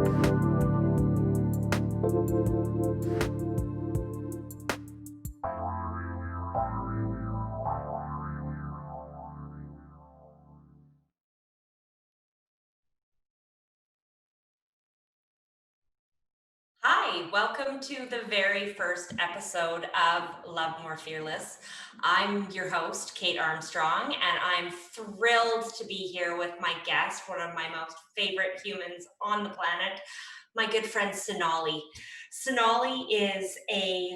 Hi, welcome to the very first episode of Love More Fearless. I'm your host, Kate Armstrong, and I'm thrilled to be here with my guest, one of my most favorite humans on the planet, my good friend Sonali. Sonali is a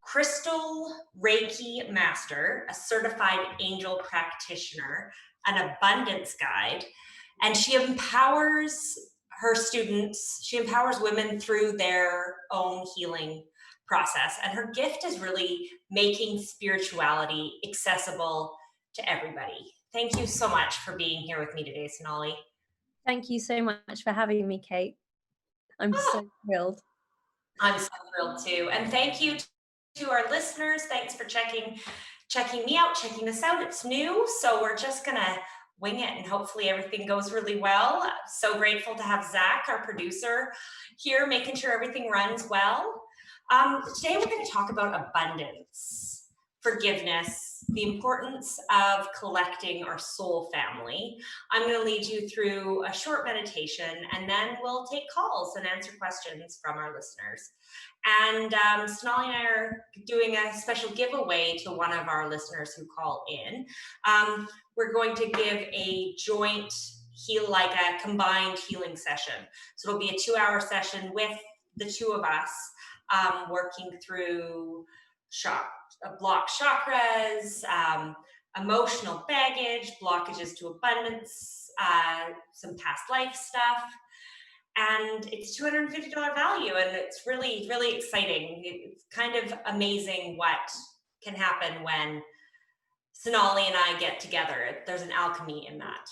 crystal Reiki master, a certified angel practitioner, an abundance guide, and she empowers women through their own healing process. And her gift is really making spirituality accessible to everybody. Thank you so much for being here with me today, Sonali. Thank you so much for having me, Kate. I'm Oh, so thrilled. I'm so thrilled too. And thank you to our listeners. Thanks for checking me out, checking this out. It's new, so we're just gonna wing it and hopefully everything goes really well. So grateful to have Zach, our producer, here, making sure everything runs well. Today we're going to talk about abundance, forgiveness, the importance of collecting our soul family. I'm going to lead you through a short meditation and then we'll take calls and answer questions from our listeners. And Sonali and I are doing a special giveaway to one of our listeners who call in. We're going to give a joint like a combined healing session. So it'll be a 2-hour session with the two of us working through block chakras, emotional baggage, blockages to abundance, some past life stuff. And it's $250 value, and it's really, really exciting. It's kind of amazing what can happen when Sonali and I get together. There's an alchemy in that.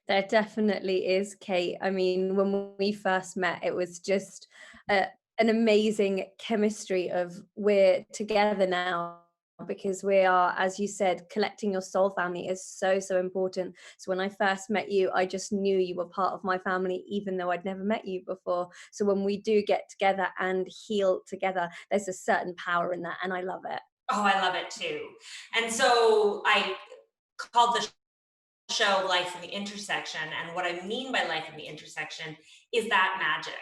There definitely is, Kate. I mean, when we first met, it was just an amazing chemistry of we're together now because we are, as you said, collecting your soul family is so, so important. So when I first met you, I just knew you were part of my family, even though I'd never met you before. So when we do get together and heal together, there's a certain power in that, and I love it. Oh, I love it too. And so I called the show Life in the Intersection. And what I mean by life in the intersection is that magic,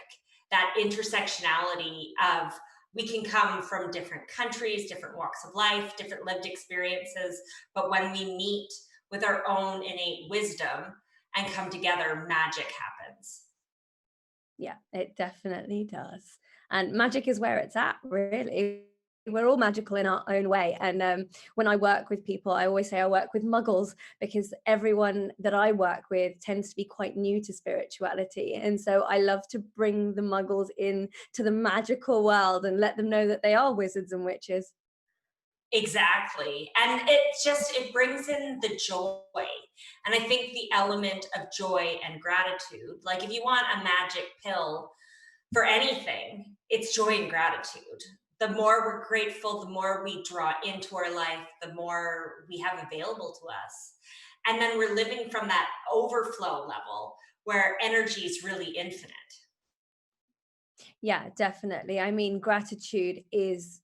that intersectionality of we can come from different countries, different walks of life, different lived experiences. But when we meet with our own innate wisdom and come together, magic happens. Yeah, it definitely does. And magic is where it's at, really. We're all magical in our own way. And when I work with people, I always say I work with muggles because everyone that I work with tends to be quite new to spirituality. And so I love to bring the muggles in to the magical world and let them know that they are wizards and witches. Exactly. And it brings in the joy. And I think the element of joy and gratitude, like if you want a magic pill for anything, it's joy and gratitude. The more we're grateful, the more we draw into our life, the more we have available to us. And then we're living from that overflow level where energy is really infinite. Yeah, definitely. I mean, gratitude is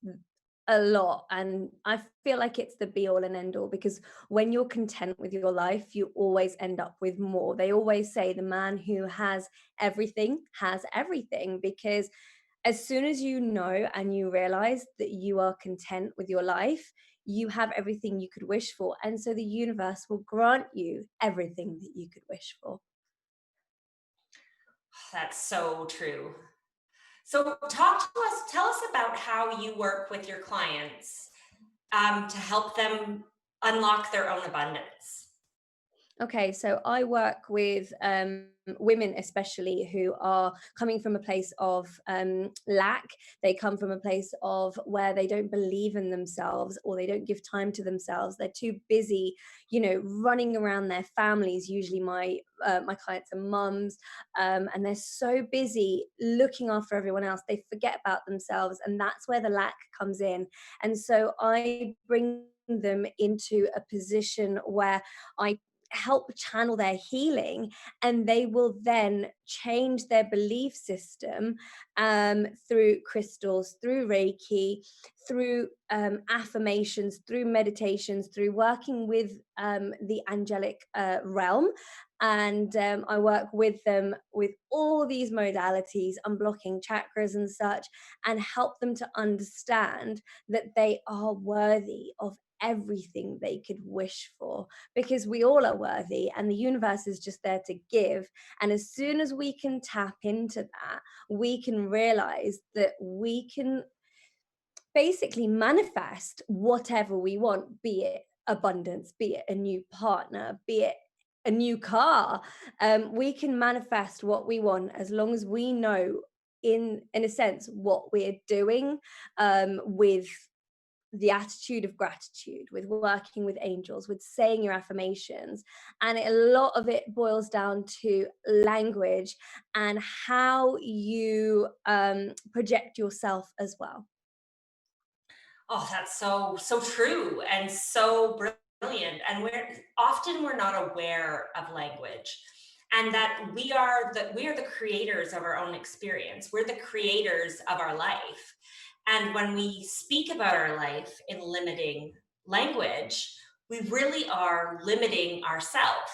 a lot, and I feel like it's the be all and end all because when you're content with your life, you always end up with more. They always say the man who has everything, because as soon as you know and you realize that you are content with your life, you have everything you could wish for, and so the universe will grant you everything that you could wish for. That's so true. So, tell us about how you work with your clients to help them unlock their own abundance. Okay, so I work with women, especially who are coming from a place of lack. They come from a place of where they don't believe in themselves or they don't give time to themselves. They're too busy, running around their families. Usually, my clients are mums, and they're so busy looking after everyone else, they forget about themselves, and that's where the lack comes in. And so I bring them into a position where I help channel their healing, and they will then change their belief system through crystals, through Reiki, through affirmations, through meditations, through working with the angelic realm. And I work with them with all these modalities, unblocking chakras and such, and help them to understand that they are worthy of everything they could wish for, because we all are worthy and the universe is just there to give. And as soon as we can tap into that, we can realize that we can basically manifest whatever we want, be it abundance, be it a new partner, be it a new car. We can manifest what we want as long as we know, in a sense, what we're doing, with the attitude of gratitude, with working with angels, with saying your affirmations. And a lot of it boils down to language and how you project yourself as well. Oh, that's so true and so brilliant. And we're not aware of language, and that we are the creators of our own experience. We're the creators of our life. And when we speak about our life in limiting language, we really are limiting ourselves.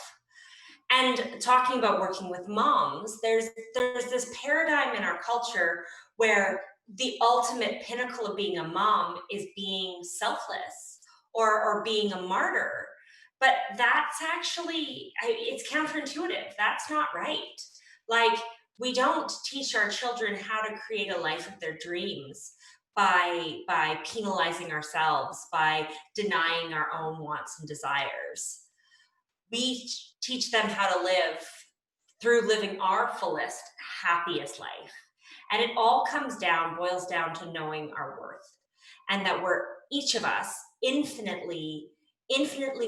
And talking about working with moms, there's this paradigm in our culture where the ultimate pinnacle of being a mom is being selfless, or being a martyr. But that's actually, it's counterintuitive. That's not right. Like, we don't teach our children how to create a life of their dreams by penalizing ourselves, by denying our own wants and desires. We teach them how to live through living our fullest, happiest life. And it all boils down to knowing our worth, and that we're each of us infinitely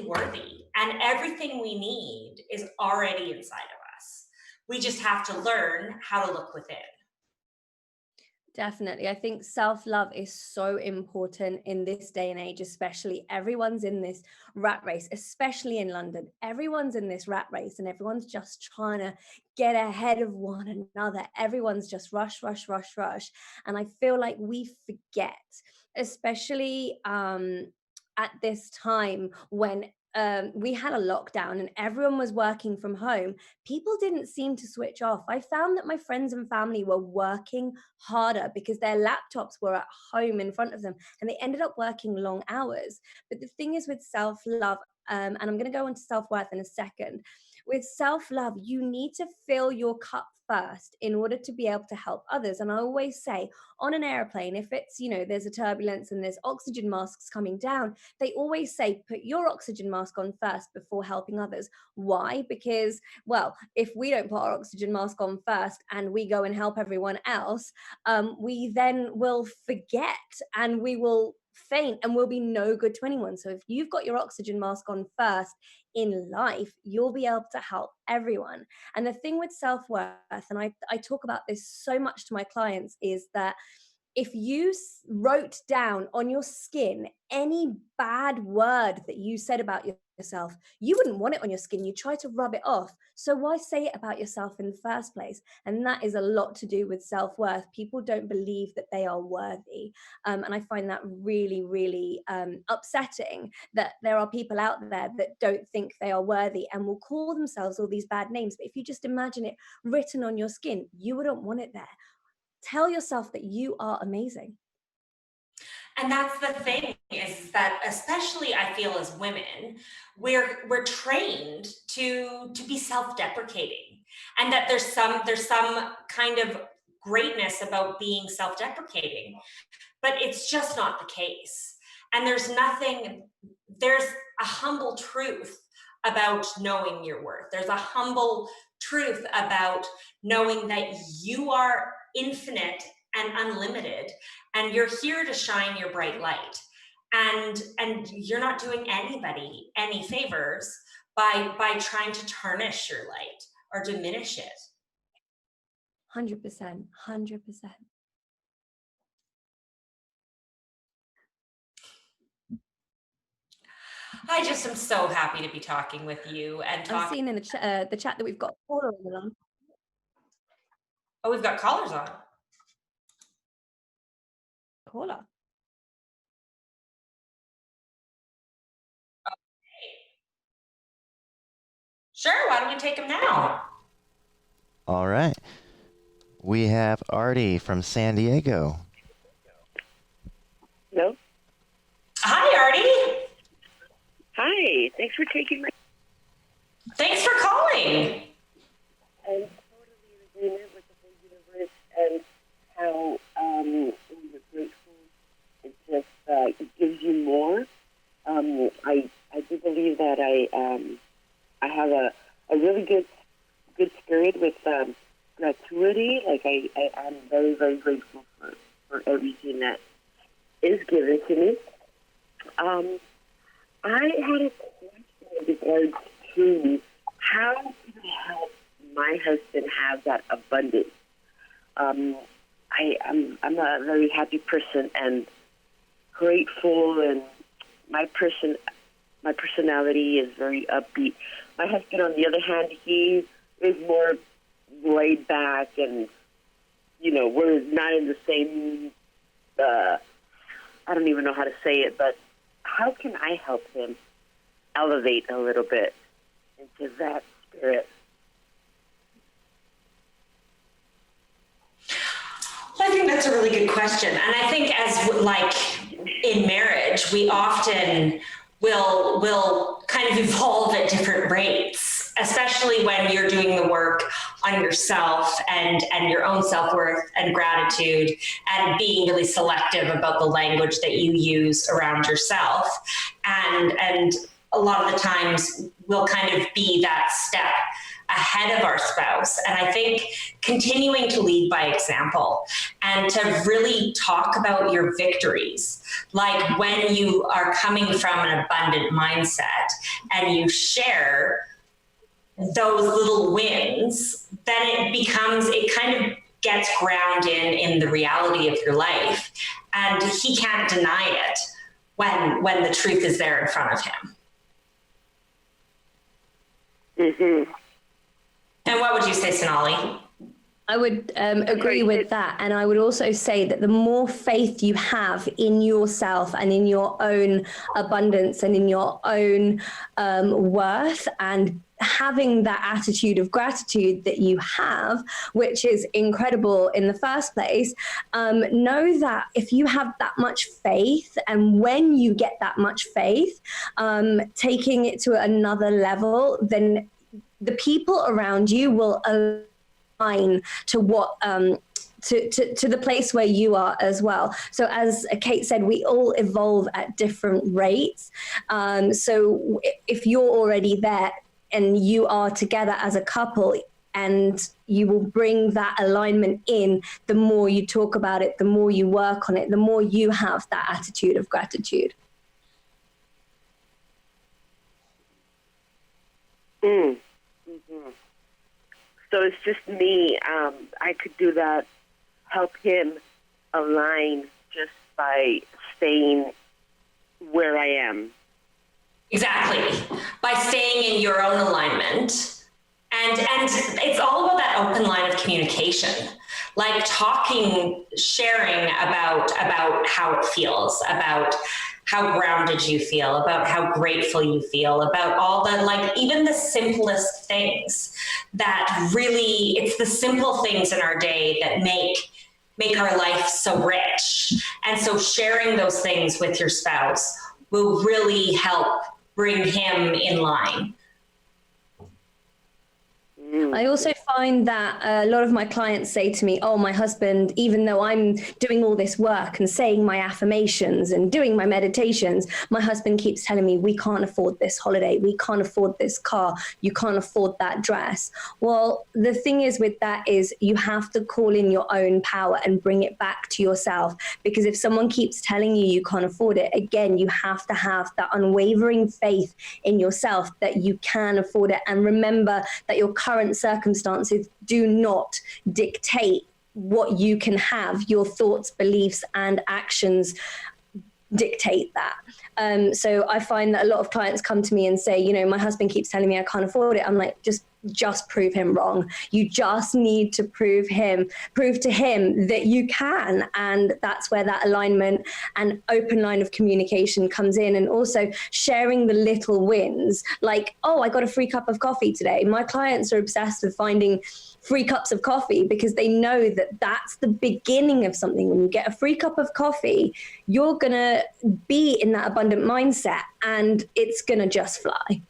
worthy. And everything we need is already inside of us. We just have to learn how to look within. Definitely. I think self-love is so important in this day and age, especially. Everyone's in this rat race, especially in London. Everyone's in this rat race and everyone's just trying to get ahead of one another. Everyone's just rush, rush, rush, rush. And I feel like we forget, especially at this time when we had a lockdown and everyone was working from home. People didn't seem to switch off. I found that my friends and family were working harder because their laptops were at home in front of them and they ended up working long hours. But the thing is with self-love, and I'm going to go into self-worth in a second. With self-love, you need to fill your cup first in order to be able to help others. And I always say, on an airplane, if it's, there's a turbulence and there's oxygen masks coming down, they always say, put your oxygen mask on first before helping others. Why? Because, well, if we don't put our oxygen mask on first and we go and help everyone else, we then will forget and we will faint and will be no good to anyone. So if you've got your oxygen mask on first in life, you'll be able to help everyone. And the thing with self-worth, and I talk about this so much to my clients, is that if you wrote down on your skin any bad word that you said about yourself, you wouldn't want it on your skin. You try to rub it off. So why say it about yourself in the first place? And that is a lot to do with self-worth. People don't believe that they are worthy. And I find that really, really upsetting that there are people out there that don't think they are worthy and will call themselves all these bad names. But if you just imagine it written on your skin, you wouldn't want it there. Tell yourself that you are amazing. And that's the thing, is that especially I feel as women, we're trained to be self-deprecating, and that there's some kind of greatness about being self-deprecating, but it's just not the case. And there's a humble truth about knowing your worth. There's a humble truth about knowing that you are infinite and unlimited, and you're here to shine your bright light. And you're not doing anybody any favors by trying to tarnish your light or diminish it. 100%, 100%. I just am so happy to be talking with you and I've talk. seen in the chat that we've got Paula on the line. Oh, we've got callers on. Caller. Sure, why don't we take them now? All right. We have Artie from San Diego. Hello? Hi, Artie. Hi, thanks for taking my... Thanks for calling. I'm totally in agreement with the whole universe and how when you're grateful, it just it gives you more. I do believe that I have a really good spirit with gratuity. Like I'm very, very grateful for everything that is given to me. I had a question in regards to how can I help my husband have that abundance. I'm a very happy person and grateful, and my personality is very upbeat. My husband, on the other hand, he is more laid back, and we're not in the same. I don't even know how to say it, but how can I help him elevate a little bit into that spirit? Well, I think that's a really good question. And I think as like in marriage, we often will kind of evolve at different rates, especially when you're doing the work on yourself and your own self-worth and gratitude, and being really selective about the language that you use around yourself. And a lot of the times we'll kind of be that step ahead of our spouse. And I think continuing to lead by example and to really talk about your victories, like when you are coming from an abundant mindset and you share those little wins, then it kind of gets ground in the reality of your life. And he can't deny it when the truth is there in front of him. Mm-hmm. And what would you say, Sonali? I would agree with that. And I would also say that the more faith you have in yourself and in your own abundance and in your own worth, and having that attitude of gratitude that you have, which is incredible in the first place, know that if you have that much faith, and when you get that much faith, taking it to another level, then the people around you will align to what to the place where you are as well. So as Kate said, we all evolve at different rates. So if you're already there and you are together as a couple, and you will bring that alignment in, the more you talk about it, the more you work on it, the more you have that attitude of gratitude. Mm. Mm-hmm. So it's just me. I could do that, help him align just by staying where I am. Exactly. By staying in your own alignment. And it's all about that open line of communication, like talking, sharing about how it feels, about how grounded you feel, about how grateful you feel, about all the, like, even the simplest things that really, it's the simple things in our day that make our life so rich. And so sharing those things with your spouse will really help bring him in line. I also find that a lot of my clients say to me, oh, my husband, even though I'm doing all this work and saying my affirmations and doing my meditations, my husband keeps telling me, we can't afford this holiday. We can't afford this car. You can't afford that dress. Well, the thing is with that is you have to call in your own power and bring it back to yourself. Because if someone keeps telling you you can't afford it, again, you have to have that unwavering faith in yourself that you can afford it. And remember that your current circumstances do not dictate what you can have. Your thoughts, beliefs, and actions dictate that. So I find that a lot of clients come to me and say, you know, my husband keeps telling me I can't afford it. I'm like, just prove him wrong. You just need to prove to him that you can. And that's where that alignment and open line of communication comes in. And also sharing the little wins, like, oh, I got a free cup of coffee today. My clients are obsessed with finding free cups of coffee because they know that that's the beginning of something. When you get a free cup of coffee, you're going to be in that abundant mindset and it's going to just fly.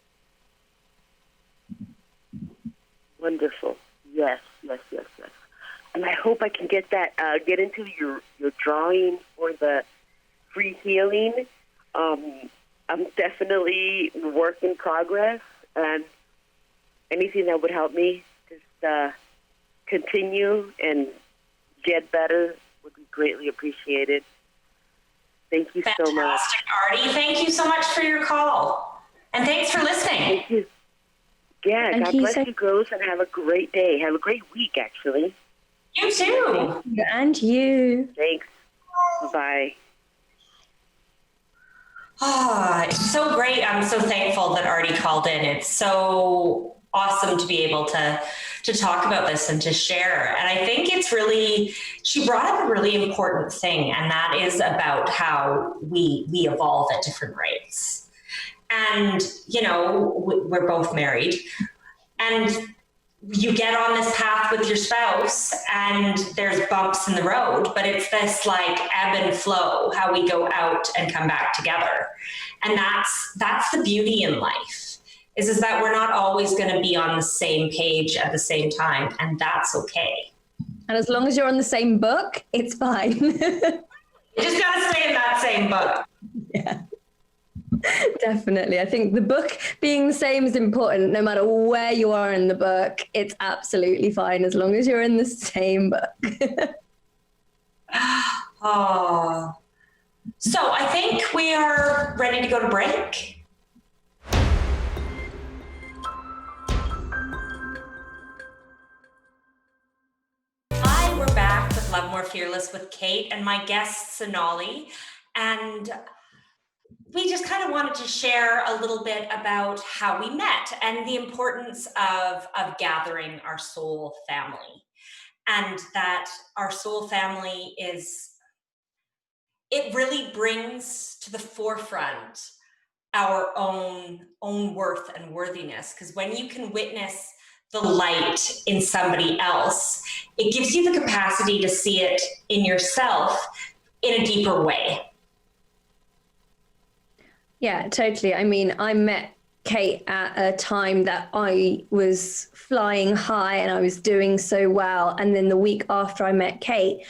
Wonderful. Yes. And I hope I can get into your drawing for the free healing. I'm definitely work in progress, and anything that would help me just continue and get better would be greatly appreciated. Thank you so much. Fantastic, Artie. Thank you so much for your call. And thanks for listening. Thank you. Yeah, God bless you, girls, and have a great day. Have a great week, actually. You too. And you. Thanks. Bye-bye. It's so great. I'm so thankful that Artie called in. It's so awesome to be able to talk about this and to share. And I think she brought up a really important thing, and that is about how we evolve at different rates. And, you know, we're both married, and you get on this path with your spouse and there's bumps in the road, but it's this like ebb and flow, how we go out and come back together. And that's the beauty in life is that we're not always going to be on the same page at the same time. And that's okay. And as long as you're on the same book, it's fine. You just got to stay in that same book. Yeah. Definitely. I think the book being the same is important. No matter where you are in the book, it's absolutely fine as long as you're in the same book. Oh. So I think we are ready to go to break. Hi, we're back with Love More Fearless with Kate and my guest Sonali. And we just kind of wanted to share a little bit about how we met and the importance of gathering our soul family. And that our soul family it really brings to the forefront our own worth and worthiness. Because when you can witness the light in somebody else, it gives you the capacity to see it in yourself in a deeper way. Yeah, totally. I mean, I met Kate at a time that I was flying high and I was doing so well. And then the week after I met Kate,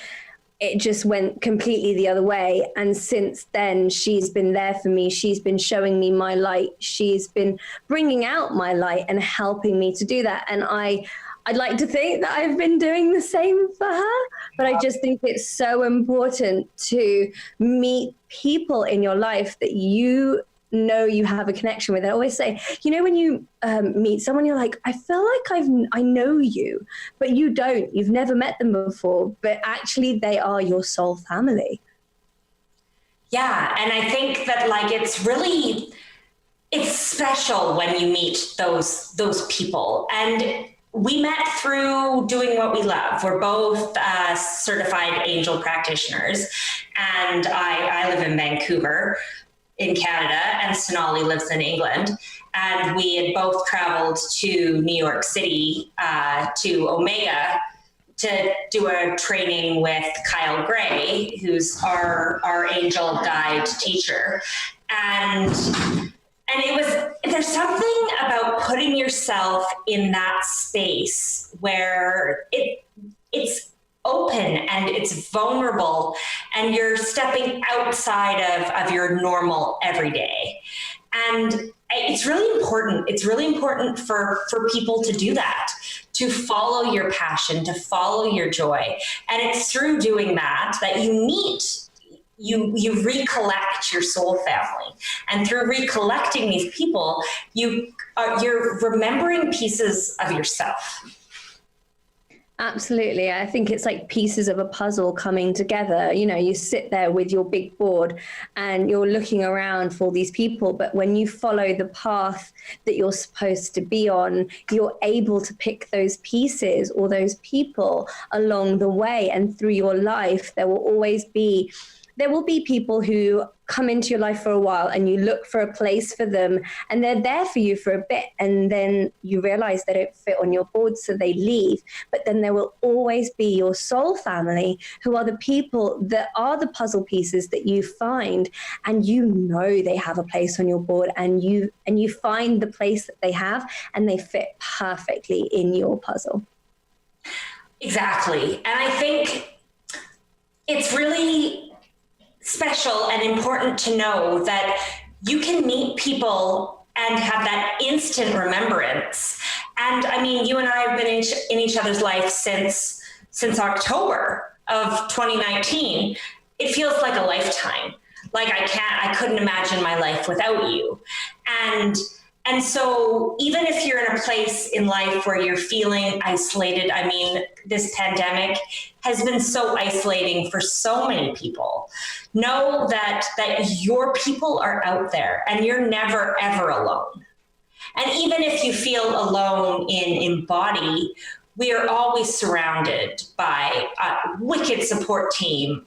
it just went completely the other way. And since then, she's been there for me. She's been showing me my light. She's been bringing out my light and helping me to do that. And I'd like to think that I've been doing the same for her, but I just think it's so important to meet people in your life that you know you have a connection with. I always say, you know, when you meet someone, you're like, I feel like I know you, but you don't. You've never met them before, but actually they are your soul family. Yeah, and I think that like it's special when you meet those people. And we met through doing what we love. We're both certified angel practitioners, and I live in Vancouver in Canada, and Sonali lives in England. And we had both traveled to New York City, to Omega, to do a training with Kyle Gray, who's our angel guide teacher. And there's something about putting yourself in that space where it's open and it's vulnerable and you're stepping outside of your normal everyday. And it's really important. It's really important for people to do that, to follow your passion, to follow your joy. And it's through doing that you recollect your soul family. And through recollecting these people, you're remembering pieces of yourself. Absolutely. I think it's like pieces of a puzzle coming together. You know, you sit there with your big board and you're looking around for these people, but when you follow the path that you're supposed to be on, you're able to pick those pieces or those people along the way. And through your life, there will be people who come into your life for a while and you look for a place for them and they're there for you for a bit and then you realize they don't fit on your board, so they leave. But then there will always be your soul family, who are the people that are the puzzle pieces that you find, and you know they have a place on your board, and you find the place that they have and they fit perfectly in your puzzle. Exactly. And I think it's really special and important to know that you can meet people and have that instant remembrance. And I mean, you and I have been in each other's life since October of 2019. It feels like a lifetime. Like I couldn't imagine my life without you. And so even if you're in a place in life where you're feeling isolated, I mean, this pandemic has been so isolating for so many people. Know that your people are out there and you're never, ever alone. And even if you feel alone in body, we are always surrounded by a wicked support team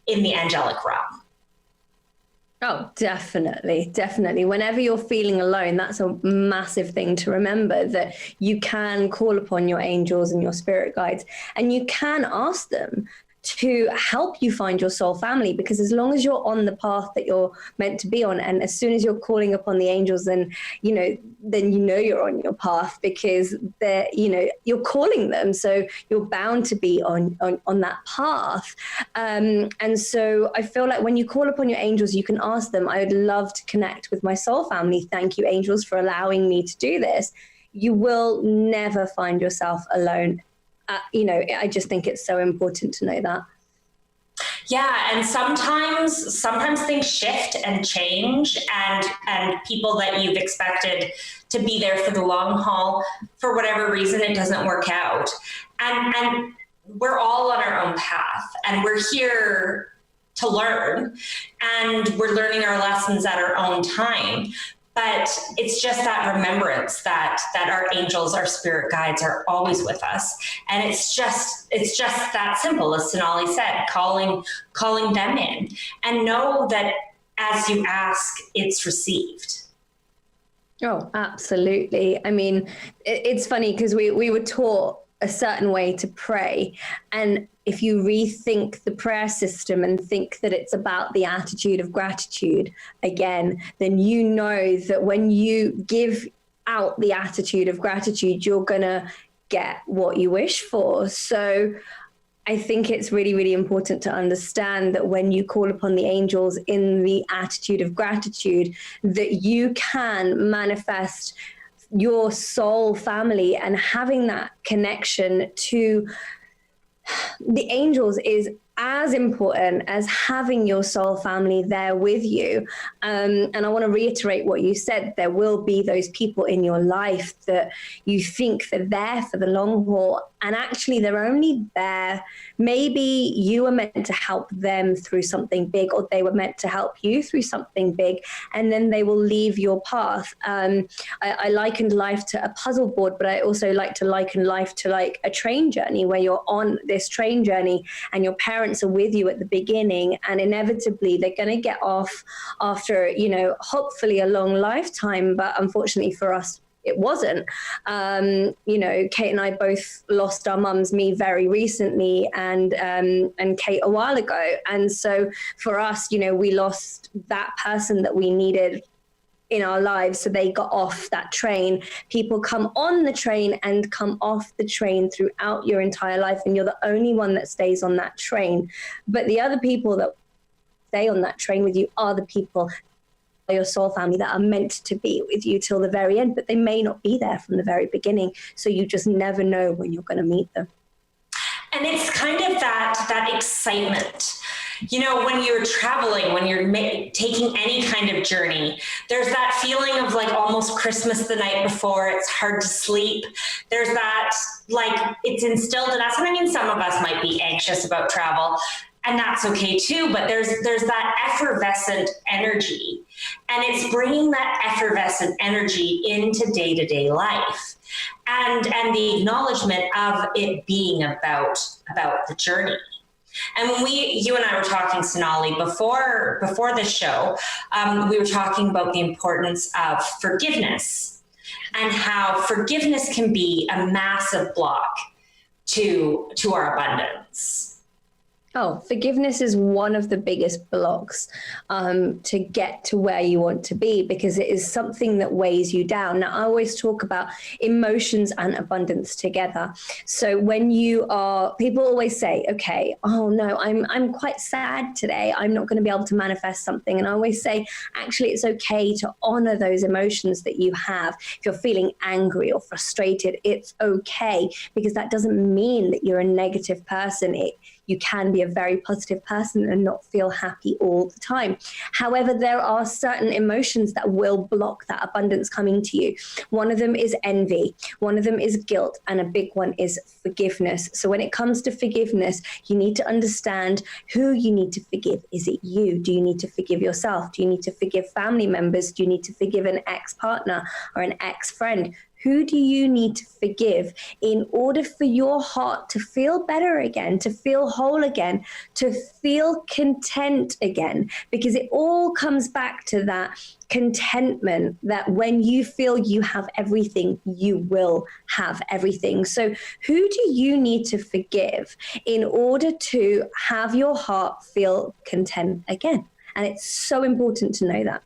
in the angelic realm. Oh, definitely, definitely. Whenever you're feeling alone, that's a massive thing to remember, that you can call upon your angels and your spirit guides, and you can ask them to help you find your soul family, because as long as you're on the path that you're meant to be on, and as soon as you're calling upon the angels, then you know you're on your path, because they're, you're calling them, so you're bound to be on that path. And so I feel like when you call upon your angels, you can ask them, I would love to connect with my soul family. Thank you, angels, for allowing me to do this. You will never find yourself alone. I just think it's so important to know that. Yeah, and sometimes things shift and change, and people that you've expected to be there for the long haul, for whatever reason, it doesn't work out. And we're all on our own path, and we're here to learn, and we're learning our lessons at our own time. But it's just that remembrance that our angels, our spirit guides are always with us. And it's just that simple, as Sonali said, calling them in, and know that as you ask, it's received. Oh, absolutely. I mean, it's funny because we were taught a certain way to pray, and if you rethink the prayer system and think that it's about the attitude of gratitude again, then you know that when you give out the attitude of gratitude, you're gonna get what you wish for. So I think it's really, really important to understand that when you call upon the angels in the attitude of gratitude, that you can manifest your soul family, and having that connection to the angels is as important as having your soul family there with you. And I want to reiterate what you said. There will be those people in your life that you think they're there for the long haul, and actually they're only there. Maybe you were meant to help them through something big, or they were meant to help you through something big, and then they will leave your path. I likened life to a puzzle board, but I also like to liken life to like a train journey, where you're on this train journey and your parents are with you at the beginning, and inevitably they're going to get off after, hopefully a long lifetime. But unfortunately for us, it wasn't. Kate and I both lost our mums, me very recently, and Kate a while ago. And so for us, we lost that person that we needed in our lives. So they got off that train. People come on the train and come off the train throughout your entire life, and you're the only one that stays on that train. But the other people that stay on that train with you are the people, your soul family, that are meant to be with you till the very end, but they may not be there from the very beginning. So you just never know when you're going to meet them. And it's kind of that excitement You know, when you're traveling, when you're taking any kind of journey, there's that feeling of like almost Christmas the night before. It's hard to sleep. There's that, like, it's instilled in us. And I mean, some of us might be anxious about travel, and that's okay too, but there's that effervescent energy, and it's bringing that effervescent energy into day-to-day life, and the acknowledgement of it being about the journey. And when you and I were talking, Sonali, before the show, we were talking about the importance of forgiveness and how forgiveness can be a massive block to our abundance. Oh, forgiveness is one of the biggest blocks to get to where you want to be, because it is something that weighs you down. Now, I always talk about emotions and abundance together. So when people always say, okay, oh no, I'm quite sad today, I'm not going to be able to manifest something. And I always say, actually, it's okay to honor those emotions that you have. If you're feeling angry or frustrated, it's okay, because that doesn't mean that you're a negative person. You can be a very positive person and not feel happy all the time. However, there are certain emotions that will block that abundance coming to you. One of them is envy. One of them is guilt. And a big one is forgiveness. So when it comes to forgiveness, you need to understand who you need to forgive. Is it you? Do you need to forgive yourself? Do you need to forgive family members? Do you need to forgive an ex-partner or an ex-friend? Who do you need to forgive in order for your heart to feel better again, to feel whole again, to feel content again? Because it all comes back to that contentment, that when you feel you have everything, you will have everything. So who do you need to forgive in order to have your heart feel content again? And it's so important to know that.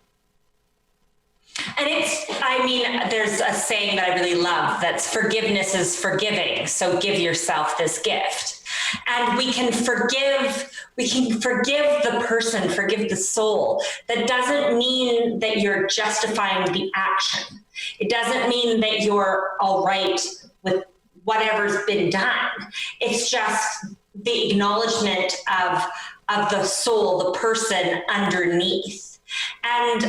And there's a saying that I really love, that's forgiveness is forgiving. So give yourself this gift. And we can forgive the person, forgive the soul. That doesn't mean that you're justifying the action. It doesn't mean that you're all right with whatever's been done. It's just the acknowledgement of the soul, the person underneath. And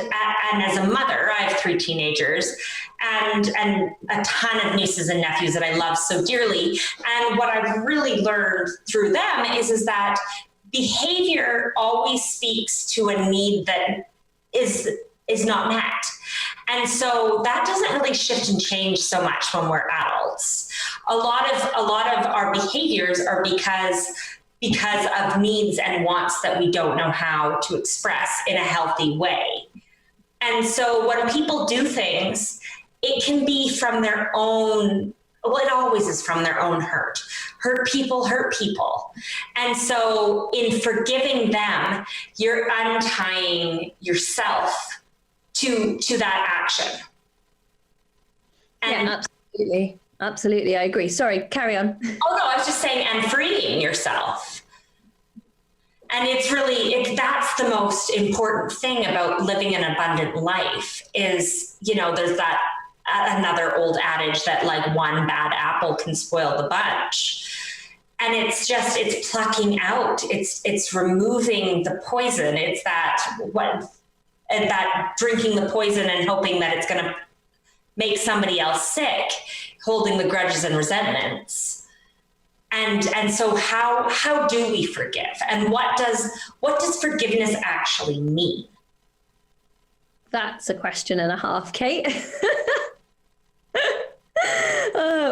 as a mother, I have 3 teenagers and a ton of nieces and nephews that I love so dearly. And what I've really learned through them is that behavior always speaks to a need that is not met. And so that doesn't really shift and change so much when we're adults. A lot of our behaviors are because of needs and wants that we don't know how to express in a healthy way. And so when people do things, it can be from their own, well, it always is from their own hurt. Hurt people. And so in forgiving them, you're untying yourself to that action. And yeah, absolutely. Absolutely, I agree. Sorry, carry on. Oh no, I was just saying, and freeing yourself. And it's really, that's the most important thing about living an abundant life is, there's that another old adage that like one bad apple can spoil the bunch. And it's plucking out, it's removing the poison. It's that drinking the poison and hoping that it's going to make somebody else sick, holding the grudges and resentments. And so how do we forgive? And what does forgiveness actually mean? That's a question and a half, Kate.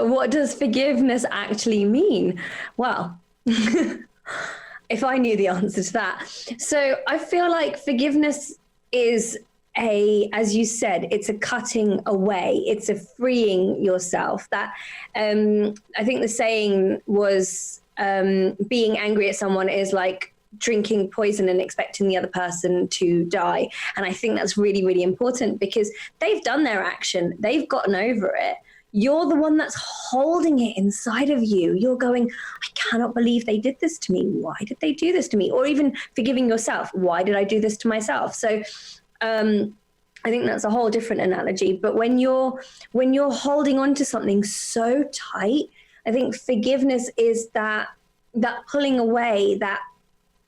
What does forgiveness actually mean? Well, if I knew the answer to that. So I feel like forgiveness is as you said, it's a cutting away. It's a freeing yourself. That I think the saying was being angry at someone is like drinking poison and expecting the other person to die. And I think that's really, really important because they've done their action. They've gotten over it. You're the one that's holding it inside of you. You're going, I cannot believe they did this to me. Why did they do this to me? Or even forgiving yourself. Why did I do this to myself? So I think that's a whole different analogy. But when you're holding on to something so tight, I think forgiveness is that pulling away, that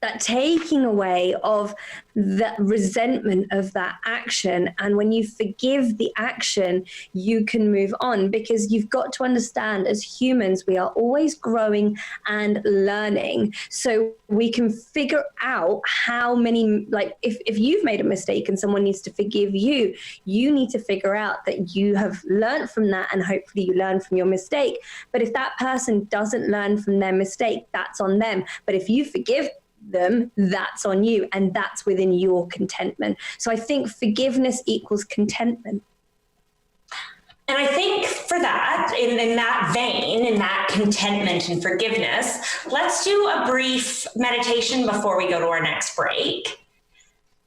that taking away of the resentment of that action. And when you forgive the action, you can move on, because you've got to understand, as humans, we are always growing and learning. So we can figure out how many, like if you've made a mistake and someone needs to forgive you, you need to figure out that you have learned from that, and hopefully you learn from your mistake. But if that person doesn't learn from their mistake, that's on them. But if you forgive them, that's on you, and that's within your contentment. So I think forgiveness equals contentment. And I think for that, in that vein, in that contentment and forgiveness, let's do a brief meditation before we go to our next break,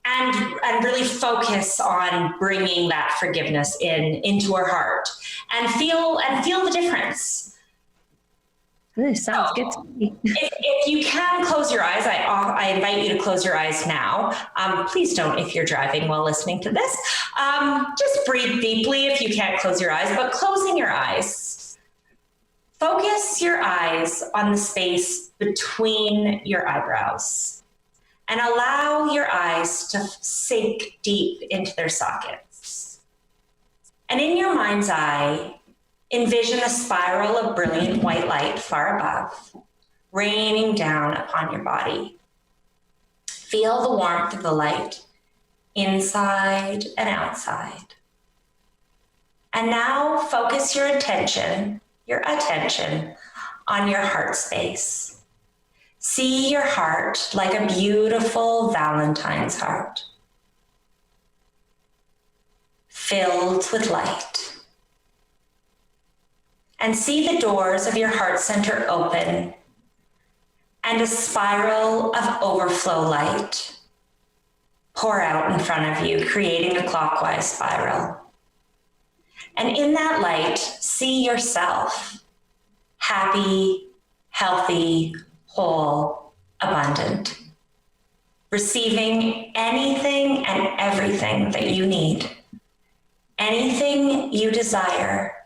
and really focus on bringing that forgiveness into our heart and feel the difference. This sounds good to me. If you can close your eyes, I invite you to close your eyes now. Please don't if you're driving while listening to this. Just breathe deeply if you can't close your eyes, but closing your eyes, focus your eyes on the space between your eyebrows and allow your eyes to sink deep into their sockets. And in your mind's eye, envision a spiral of brilliant white light far above, raining down upon your body. Feel the warmth of the light inside and outside. And now focus your attention on your heart space. See your heart like a beautiful Valentine's heart, filled with light. And see the doors of your heart center open, and a spiral of overflow light pour out in front of you, creating a clockwise spiral. And in that light, see yourself happy, healthy, whole, abundant, receiving anything and everything that you need, anything you desire.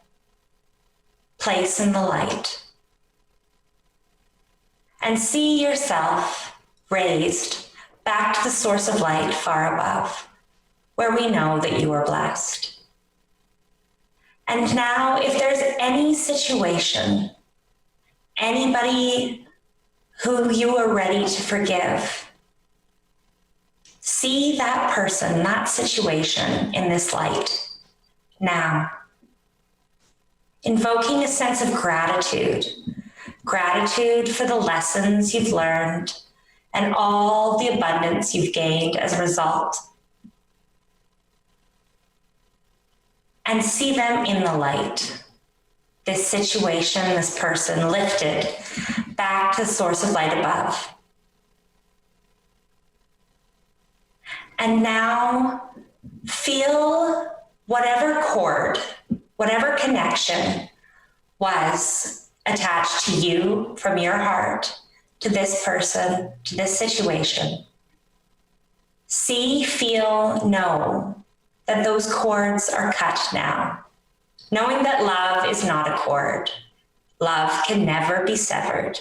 Place in the light, and see yourself raised back to the source of light far above, where we know that you are blessed. And now, if there's any situation, anybody who you are ready to forgive, see that person, that situation in this light now. Invoking a sense of gratitude for the lessons you've learned and all the abundance you've gained as a result. And see them in the light. This situation, this person lifted back to the source of light above. And now feel whatever cord, whatever connection was attached to you from your heart to this person, to this situation. See, feel, know that those cords are cut now. Knowing that love is not a cord. Love can never be severed.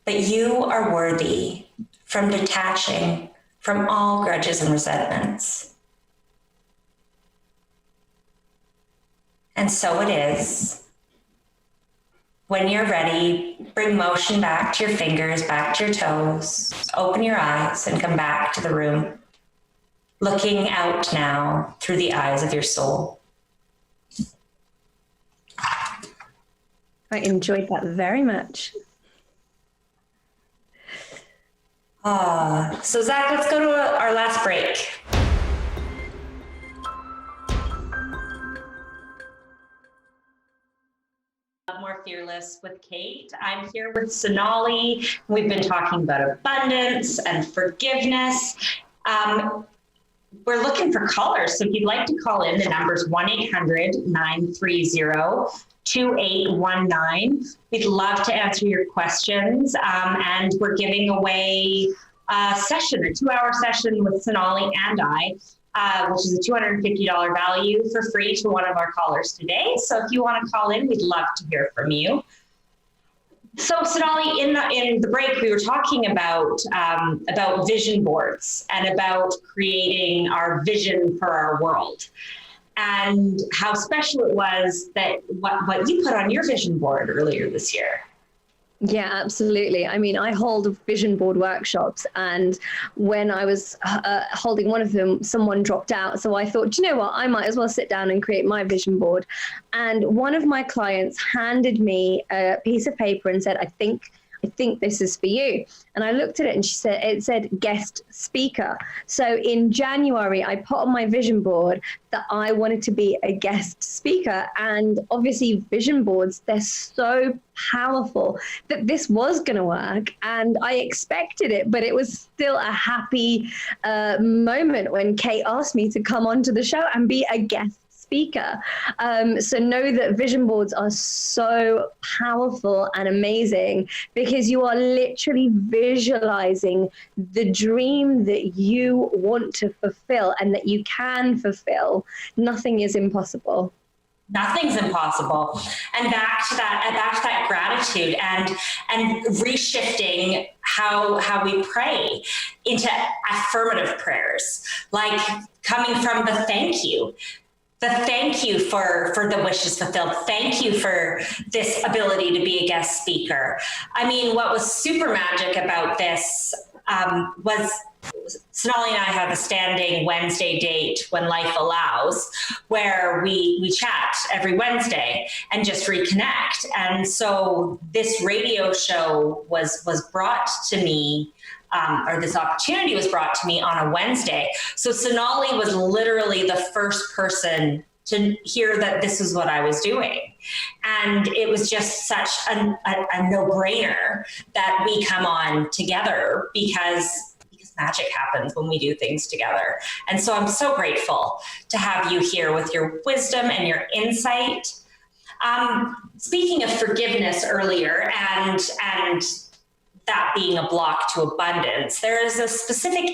That you are worthy from detaching from all grudges and resentments. And so it is. When you're ready, bring motion back to your fingers, back to your toes. Open your eyes and come back to the room, looking out now through the eyes of your soul. I enjoyed that very much. So Zach, let's go to our last break. More Fearless with Kate. I'm here with Sonali. We've been talking about abundance and forgiveness. We're looking for callers. So if you'd like to call in, the number is 1-800-930-2819. We'd love to answer your questions. And we're giving away a session, a 2-hour session with Sonali and I, which is a $250 value for free, to one of our callers today. So if you want to call in, we'd love to hear from you. So Sonali, in the break, we were talking about vision boards and about creating our vision for our world, and how special it was that what you put on your vision board earlier this year. Yeah, absolutely. I mean, I hold vision board workshops, and when I was holding one of them, someone dropped out. So I thought, you know what, I might as well sit down and create my vision board. And one of my clients handed me a piece of paper and said, I think this is for you. And I looked at it and it said guest speaker. So in January, I put on my vision board that I wanted to be a guest speaker. And obviously vision boards, they're so powerful that this was going to work. And I expected it, but it was still a happy moment when Kate asked me to come onto the show and be a guest speaker. So know that vision boards are so powerful and amazing, because you are literally visualizing the dream that you want to fulfill and that you can fulfill. Nothing is impossible. Nothing's impossible. And back to that gratitude and reshifting how we pray into affirmative prayers, like coming from the thank you. The thank you for the wishes fulfilled. Thank you for this ability to be a guest speaker. I mean, what was super magic about this was Sonali and I have a standing Wednesday date when life allows, where we chat every Wednesday and just reconnect. And so this radio show was brought to me, or this opportunity was brought to me on a Wednesday. So Sonali was literally the first person to hear that this is what I was doing. And it was just such a no-brainer that we come on together, because magic happens when we do things together. And so I'm so grateful to have you here with your wisdom and your insight. Speaking of forgiveness earlier and that being a block to abundance, there is a specific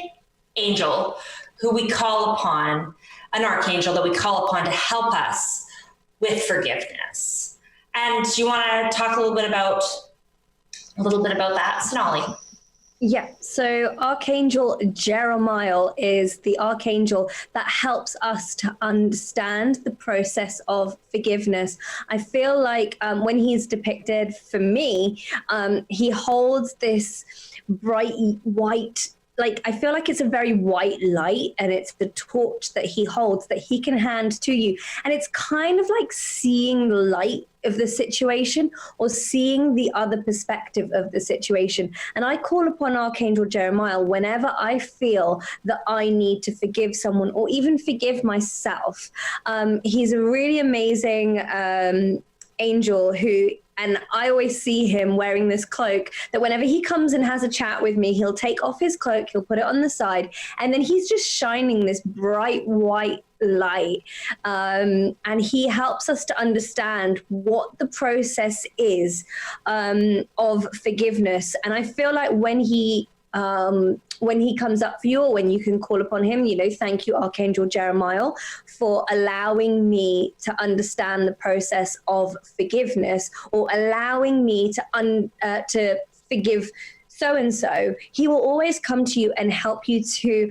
angel who we call upon, an archangel that we call upon to help us with forgiveness. And do you want to talk a little bit about that, Sonali? Yeah, so Archangel Jeremiah is the archangel that helps us to understand the process of forgiveness. I feel like when he's depicted, for me, he holds this bright white, like, I feel like it's a very white light, and it's the torch that he holds that he can hand to you. And it's kind of like seeing the light of the situation, or seeing the other perspective of the situation. And I call upon Archangel Jeremiah whenever I feel that I need to forgive someone, or even forgive myself. He's a really amazing angel who, and I always see him wearing this cloak that whenever he comes and has a chat with me, he'll take off his cloak, he'll put it on the side, and then he's just shining this bright white light. And he helps us to understand what the process is of forgiveness. And I feel like when he comes up for you, or when you can call upon him, thank you, Archangel Jeremiah, for allowing me to understand the process of forgiveness, or allowing me to forgive so-and-so. He will always come to you and help you to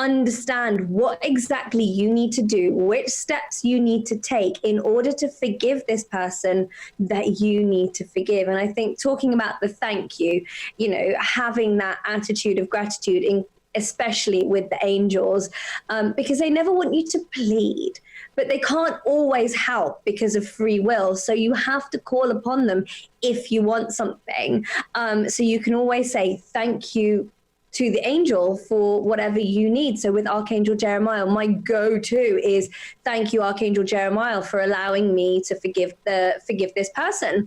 understand what exactly you need to do, which steps you need to take in order to forgive this person that you need to forgive. And I think talking about the thank you, having that attitude of gratitude, especially with the angels, because they never want you to plead, but they can't always help because of free will. So you have to call upon them if you want something. So you can always say thank you to the angel for whatever you need. So with Archangel Jeremiah, my go-to is thank you, Archangel Jeremiah, for allowing me to forgive this person.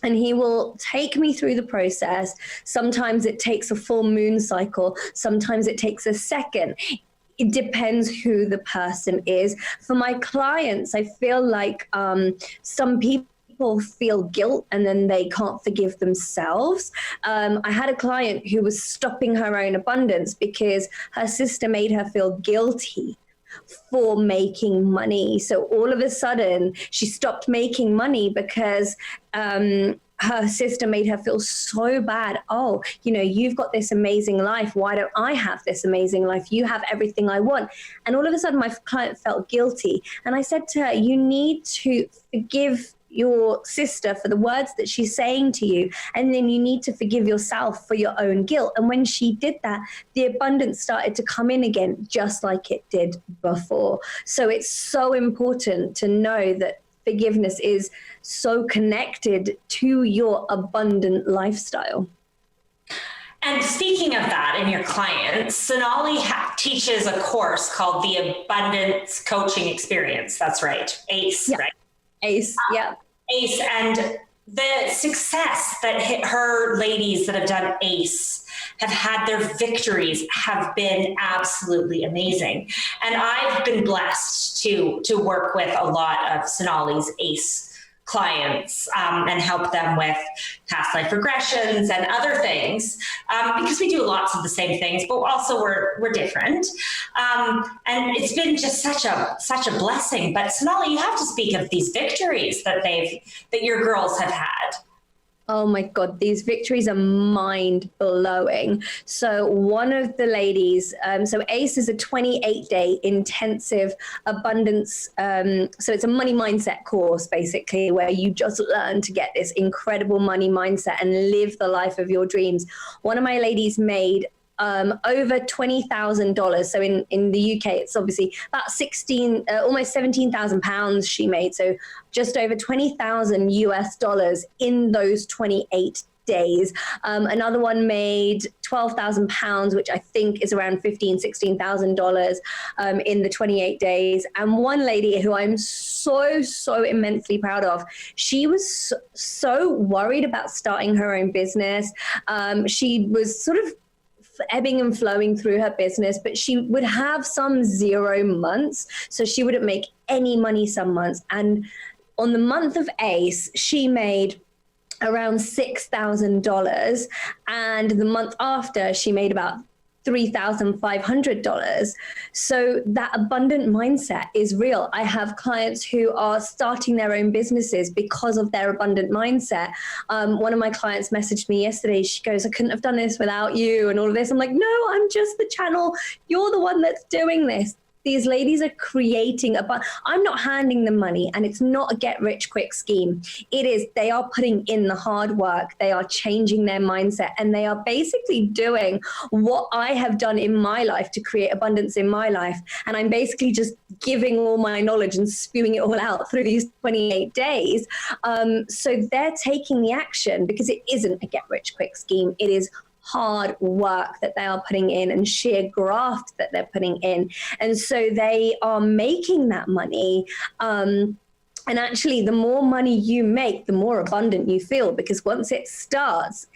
And he will take me through the process. Sometimes it takes a full moon cycle. Sometimes it takes a second. It depends who the person is. For my clients, I feel like some people feel guilt and then they can't forgive themselves. I had a client who was stopping her own abundance because her sister made her feel guilty for making money. So all of a sudden she stopped making money because her sister made her feel so bad. Oh, you know, you've got this amazing life. Why don't I have this amazing life? You have everything I want. And all of a sudden, my client felt guilty. And I said to her, you need to forgive your sister for the words that she's saying to you, and then you need to forgive yourself for your own guilt. And when she did that, the abundance started to come in again, just like it did before. So it's so important to know that forgiveness is so connected to your abundant lifestyle. And speaking of that, in your clients, Sonali teaches a course called the Abundance Coaching Experience. That's right, ACE, Yeah. right? ACE, yeah. ACE, and the success that her ladies that have done ACE have had, their victories have been absolutely amazing. And I've been blessed to work with a lot of Sonali's ACE clients and help them with past life regressions and other things, because we do lots of the same things, but also we're different. And it's been just such a blessing. But Sonali, you have to speak of these victories that your girls have had. Oh my God, these victories are mind blowing. So one of the ladies, so ACE is a 28-day intensive abundance. So it's a money mindset course, basically, where you just learn to get this incredible money mindset and live the life of your dreams. One of my ladies made over $20,000. So in the UK, it's obviously about almost 17,000 pounds she made. So just over 20,000 US dollars in those 28 days. Another one made 12,000 pounds, which I think is around $16,000 in the 28 days. And one lady who I'm so immensely proud of, she was so worried about starting her own business. She was sort of ebbing and flowing through her business, but she would have some 0 months. So she wouldn't make any money some months. And on the month of ACE, she made around $6,000. And the month after, she made about $3,500. So that abundant mindset is real. I have clients who are starting their own businesses because of their abundant mindset. One of my clients messaged me yesterday. She goes, I couldn't have done this without you and all of this. I'm like, no, I'm just the channel. You're the one that's doing this. These ladies are creating I'm not handing them money, and it's not a get rich quick scheme. It is, they are putting in the hard work. They are changing their mindset, and they are basically doing what I have done in my life to create abundance in my life. And I'm basically just giving all my knowledge and spewing it all out through these 28 days. So they're taking the action because it isn't a get rich quick scheme. It is hard work that they are putting in and sheer graft that they're putting in. And so they are making that money. And actually, the more money you make, the more abundant you feel, because once it starts,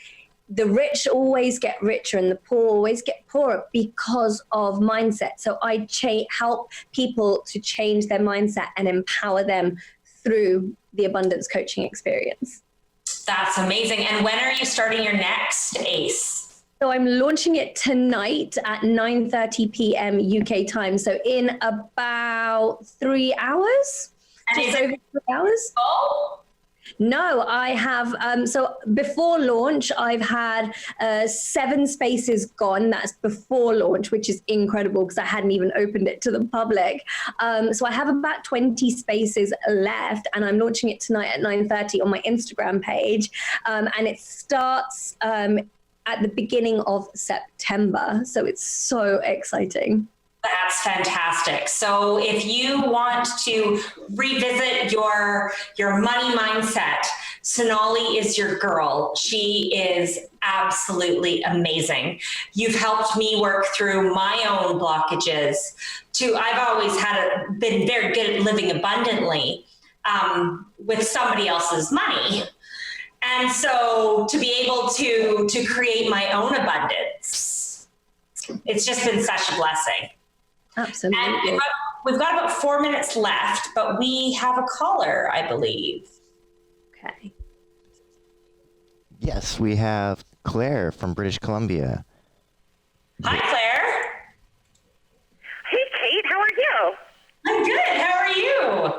the rich always get richer and the poor always get poorer because of mindset. So I help people to change their mindset and empower them through the abundance coaching experience. That's amazing. And when are you starting your next ACE? So I'm launching it tonight at 9:30 p.m. UK time. So in about 3 hours. And Just is over 3 hours. Oh, No, I have, so before launch, I've had 7 spaces gone. That's before launch, which is incredible because I hadn't even opened it to the public. So I have about 20 spaces left, and I'm launching it tonight at 9:30 on my Instagram page. And it starts at the beginning of September. So it's so exciting. that's fantastic. So if you want to revisit your money mindset, Sonali is your girl. She is absolutely amazing. You've helped me work through my own blockages I've always been very good at living abundantly with somebody else's money. And so to be able to create my own abundance, it's just been such a blessing. Absolutely. And we've got about 4 minutes left, but we have a caller, I believe. Okay. Yes, we have Claire from British Columbia. Hi, Claire. Hey, Kate, how are you? I'm good. How are you?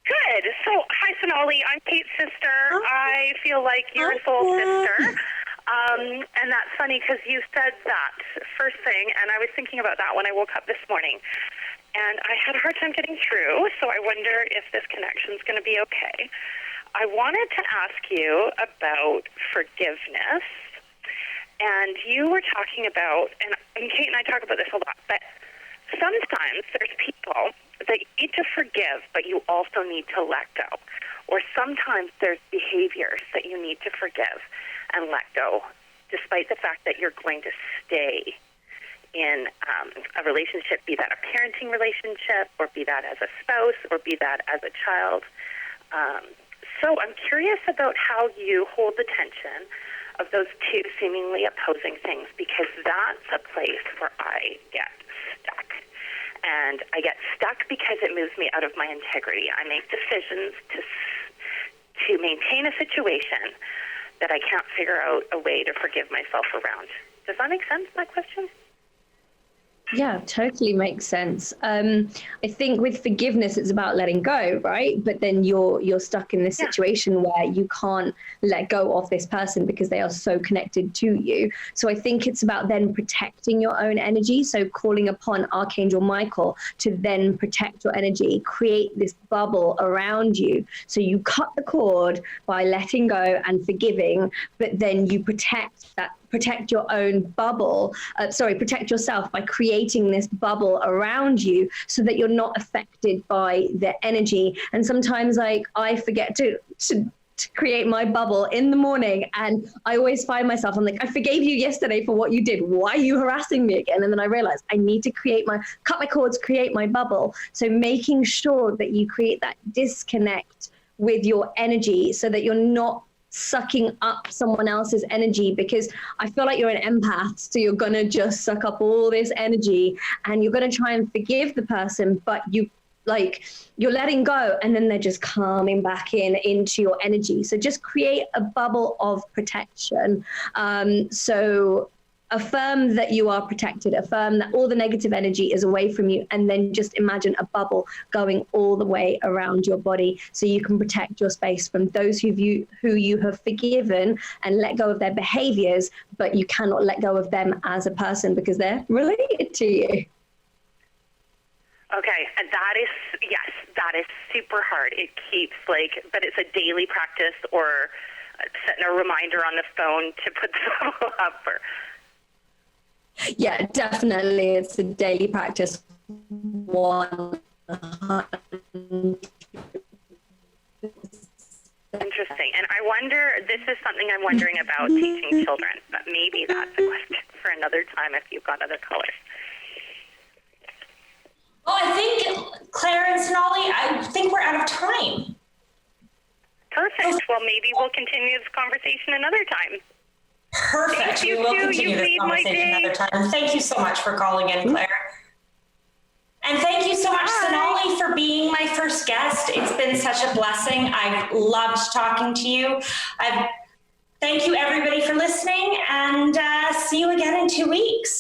Good. So, hi, Sonali. I'm Kate's sister. I feel like your soul sister. And that's funny because you said that first thing, and I was thinking about that when I woke up this morning. And I had a hard time getting through, so I wonder if this connection is going to be okay. I wanted to ask you about forgiveness. And you were talking about, and Kate and I talk about this a lot, but sometimes there's people that you need to forgive, but you also need to let go. Or sometimes there's behaviors that you need to forgive and let go, despite the fact that you're going to stay in a relationship, be that a parenting relationship, or be that as a spouse, or be that as a child. So I'm curious about how you hold the tension of those two seemingly opposing things, because that's a place where I get stuck. And I get stuck because it moves me out of my integrity. I make decisions to maintain a situation that I can't figure out a way to forgive myself around. Does that make sense, that question? Yeah, totally makes sense. I think with forgiveness, it's about letting go, right? But then you're stuck in this situation where you can't let go of this person because they are so connected to you. So I think it's about then protecting your own energy. So calling upon Archangel Michael to then protect your energy, create this bubble around you. So you cut the cord by letting go and forgiving, but then you protect your own bubble, protect yourself by creating this bubble around you so that you're not affected by the energy. And sometimes I forget to create my bubble in the morning, and I always find myself, I'm like, I forgave you yesterday for what you did. Why are you harassing me again? And then I realize I need to cut my cords, create my bubble. So making sure that you create that disconnect with your energy so that you're not sucking up someone else's energy, because I feel like you're an empath, so you're gonna just suck up all this energy and you're gonna try and forgive the person, but you're letting go and then they're just coming back into your energy. So just create a bubble of protection. So affirm that you are protected, affirm that all the negative energy is away from you, and then just imagine a bubble going all the way around your body so you can protect your space from those who you have forgiven and let go of their behaviors, but you cannot let go of them as a person because they're related to you. Okay, and that is super hard. It keeps but it's a daily practice, or setting a reminder on the phone to put the bubble up. Yeah, definitely. It's a daily practice. 100%. Interesting. And I wonder, this is something I'm wondering about teaching children, but maybe that's a question for another time if you've got other colors. Well, I think, Claire and Sonali, I think we're out of time. Perfect. Well, maybe we'll continue this conversation another time. Perfect. We will continue this conversation another time. Thank you so much for calling in, Claire. And thank you so much, Sonali, for being my first guest. It's been such a blessing. I've loved talking to you. Thank you, everybody, for listening, and see you again in 2 weeks.